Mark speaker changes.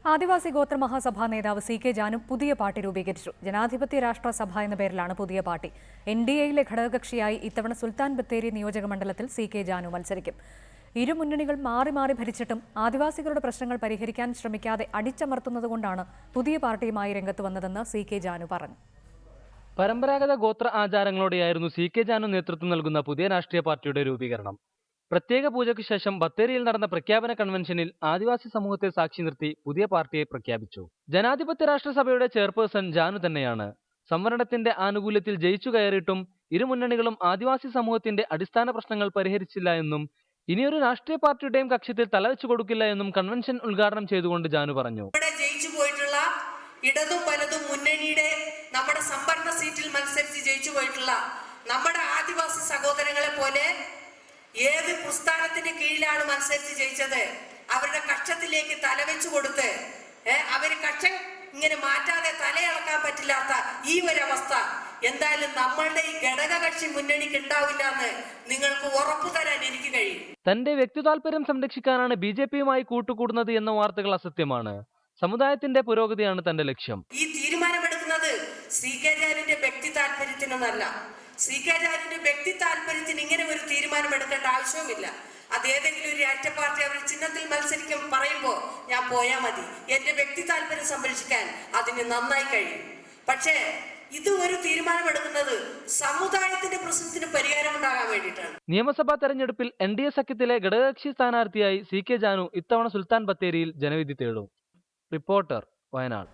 Speaker 1: ആദിവാസി ഗോത്ര മഹാസഭാ നേതാവ് C K Janu പുതിയ പാർട്ടി രൂപീകരിച്ചു. ജനാധിപത്യ രാഷ്ട്ര സഭ എന്ന പേരിലാണ് പുതിയ പാർട്ടി. NDAയിലെ ഘടകകക്ഷിയായി ഇത്തവണ സുൽത്താൻ ബത്തേരി നിയോജക മണ്ഡലത്തിൽ സി കെ ജാനു മത്സരിക്കും. ഇരു മുന്നണികൾ മാറി മാറി ഭരിച്ചിട്ടും ആദിവാസികളുടെ പ്രശ്നങ്ങൾ പരിഹരിക്കാൻ ശ്രമിക്കാതെ അടിച്ചമർത്തുന്നതുകൊണ്ടാണ് പുതിയ പാർട്ടിയുമായി രംഗത്ത് വന്നതെന്ന് സി കെ ജാനു പറഞ്ഞു.
Speaker 2: പരമ്പരാഗത ഗോത്ര ആചാരങ്ങളോടെയായിരുന്നു സി കെ ജാനു നേതൃത്വം നൽകുന്ന പുതിയ രാഷ്ട്രീയ പാർട്ടിയുടെ രൂപീകരണം. പ്രത്യേക പൂജയ്ക്ക് ശേഷം ബത്തേരിയിൽ നടന്ന പ്രഖ്യാപന കൺവെൻഷനിൽ ആദിവാസി സമൂഹത്തെ സാക്ഷി നിർത്തി പുതിയ പാർട്ടിയെ പ്രഖ്യാപിച്ചു. ജനാധിപത്യ രാഷ്ട്രസഭയുടെ ചെയർപേഴ്സൺ ജാനു തന്നെയാണ്. സംവരണത്തിന്റെ ആനുകൂല്യത്തിൽ ജയിച്ചു കയറിയിട്ടും ഇരു മുന്നണികളും ആദിവാസി സമൂഹത്തിന്റെ അടിസ്ഥാന പ്രശ്നങ്ങൾ പരിഹരിച്ചില്ല എന്നും ഇനിയൊരു രാഷ്ട്രീയ പാർട്ടിയുടെയും കക്ഷ്യത്തിൽ തലവെച്ചു കൊടുക്കില്ല എന്നും കൺവെൻഷൻ ഉദ്ഘാടനം ചെയ്തുകൊണ്ട് ജാനു പറഞ്ഞു.
Speaker 3: ഇടതും വലതും മുന്നണിയുടെ നമ്മുടെ സംവരണ സീറ്റിൽ മത്സരിച്ച് ജയിച്ചു പോയിട്ടുള്ള നമ്മുടെ ആദിവാസി സഹോദരങ്ങളെ പോലെ ഏത് പ്രസ്ഥാനത്തിന്റെ കീഴിലാണ് മത്സരിച്ച് ജയിച്ചത്, അവരുടെ കക്ഷത്തിലേക്ക് തലവെച്ചു കൊടുത്ത് അവര് കക്ഷ ഇങ്ങനെ മാറ്റാതെ തലയിളക്കാൻ പറ്റില്ലാത്ത ഈ ഒരവസ്ഥ എന്തായാലും നമ്മളുടെ ഈ ഘടകകക്ഷി മുന്നണിക്ക് ഉണ്ടാവില്ല എന്ന് നിങ്ങൾക്ക് ഉറപ്പു തരാൻ എനിക്ക് കഴിയും.
Speaker 2: തന്റെ വ്യക്തി താല്പര്യം സംരക്ഷിക്കാനാണ് BJPയുമായി കൂട്ടുകൂടുന്നത് എന്ന വാർത്തകൾ അസത്യമാണ്. സമുദായത്തിന്റെ പുരോഗതിയാണ് തന്റെ ലക്ഷ്യം.
Speaker 3: ഈ തീരുമാനമെടുക്കുന്നത് സി കെ ജാനുവിന്റെ വ്യക്തി താല്പര്യത്തിനൊന്നല്ല. സി കെ ജാനുവിന്റെ വ്യക്തി താല്പര്യത്തിന് ഇങ്ങനെ ഒരു തീരുമാനം എടുക്കേണ്ട ആവശ്യവുമില്ല. അത് ഏതെങ്കിലും ഒരു രാഷ്ട്രീയ പാർട്ടി അവർ ചിഹ്നത്തിൽ മത്സരിക്കും പറയുമ്പോൾ ഞാൻ പോയാൽ മതി, എന്റെ വ്യക്തി താല്പര്യം സംരക്ഷിക്കാൻ അതിന് നന്നായി കഴിയും. പക്ഷേ ഇത് ഒരു തീരുമാനമെടുക്കുന്നത് സമുദായത്തിന്റെ പ്രശ്നത്തിന് പരിഹാരം ഉണ്ടാകാൻ വേണ്ടിയിട്ടാണ്.
Speaker 2: നിയമസഭാ തെരഞ്ഞെടുപ്പിൽ NDA സഖ്യത്തിലെ ഘടകകക്ഷി സ്ഥാനാർത്ഥിയായി സി കെ ജാനു ഇത്തവണ സുൽത്താൻ ബത്തേരിയിൽ ജനവിധി തേടും. റിപ്പോർട്ടർ, വയനാട്.